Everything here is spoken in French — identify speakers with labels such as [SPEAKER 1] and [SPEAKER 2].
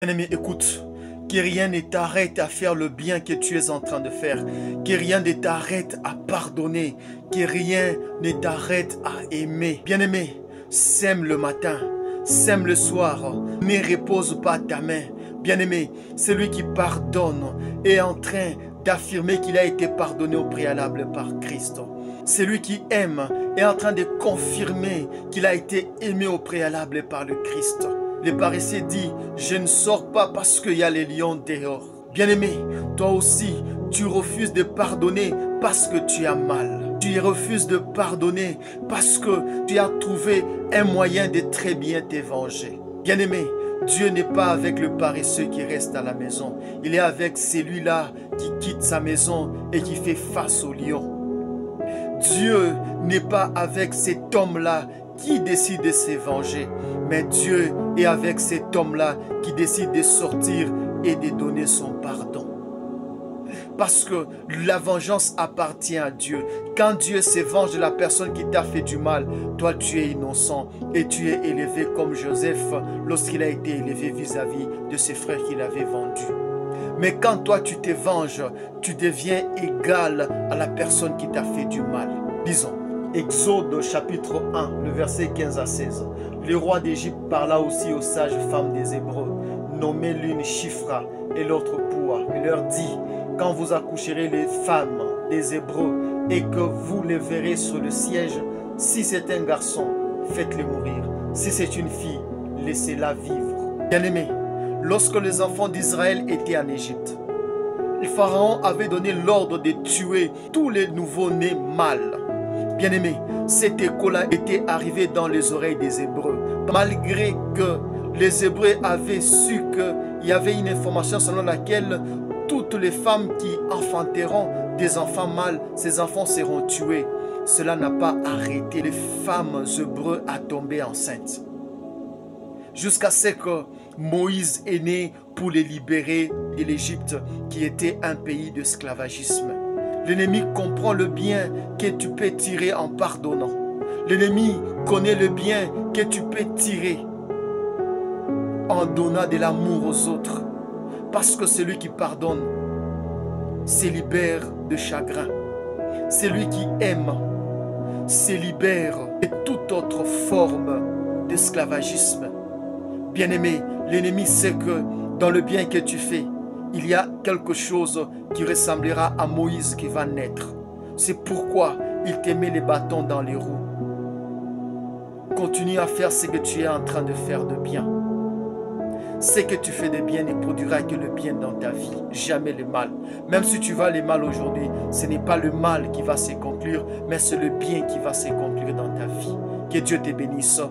[SPEAKER 1] Bien-aimé, écoute, que rien ne t'arrête à faire le bien que tu es en train de faire, que rien ne t'arrête à pardonner, que rien ne t'arrête à aimer. Bien-aimé, sème le matin, sème le soir, ne repose pas ta main. Bien-aimé, celui qui pardonne est en train d'affirmer qu'il a été pardonné au préalable par Christ. Celui qui aime est en train de confirmer qu'il a été aimé au préalable par le Christ. Le paresseux dit, je ne sors pas parce qu'il y a les lions dehors. Bien-aimé, toi aussi, tu refuses de pardonner parce que tu as mal. Tu refuses de pardonner parce que tu as trouvé un moyen de très bien te venger. Bien-aimé, Dieu n'est pas avec le paresseux qui reste à la maison. Il est avec celui-là qui quitte sa maison et qui fait face au lion. Dieu n'est pas avec cet homme-là qui décide de se venger, mais Dieu est avec cet homme-là qui décide de sortir et de donner son pardon. Parce que la vengeance appartient à Dieu. Quand Dieu se venge de la personne qui t'a fait du mal, toi tu es innocent et tu es élevé comme Joseph lorsqu'il a été élevé vis-à-vis de ses frères qu'il avait vendus. Mais quand toi tu te venges, tu deviens égal à la personne qui t'a fait du mal. Disons, Exode chapitre 1, le verset 15 à 16. Le roi d'Égypte parla aussi aux sages femmes des Hébreux, nommées l'une Shifra et l'autre Poua. Il leur dit, quand vous accoucherez les femmes des Hébreux et que vous les verrez sur le siège, si c'est un garçon, faites-le mourir. Si c'est une fille, laissez-la vivre. Bien-aimés, lorsque les enfants d'Israël étaient en Égypte, le Pharaon avait donné l'ordre de tuer tous les nouveaux-nés mâles. Bien-aimés, cet écho-là était arrivé dans les oreilles des Hébreux. Malgré que les Hébreux avaient su qu'il y avait une information selon laquelle toutes les femmes qui enfanteront des enfants mâles, ces enfants seront tués. Cela n'a pas arrêté les femmes hébreues à tomber enceintes. Jusqu'à ce que Moïse est né pour les libérer de l'Égypte, qui était un pays d'esclavagisme. L'ennemi comprend le bien que tu peux tirer en pardonnant. L'ennemi connaît le bien que tu peux tirer en donnant de l'amour aux autres. Parce que celui qui pardonne se libère de chagrin. Celui qui aime se libère de toute autre forme d'esclavagisme. Bien-aimé, l'ennemi sait que dans le bien que tu fais, il y a quelque chose qui ressemblera à Moïse qui va naître. C'est pourquoi il te met les bâtons dans les roues. Continue à faire ce que tu es en train de faire de bien. Ce que tu fais de bien ne produira que le bien dans ta vie, jamais le mal. Même si tu vas le mal aujourd'hui, ce n'est pas le mal qui va se conclure, mais c'est le bien qui va se conclure dans ta vie. Que Dieu te bénisse.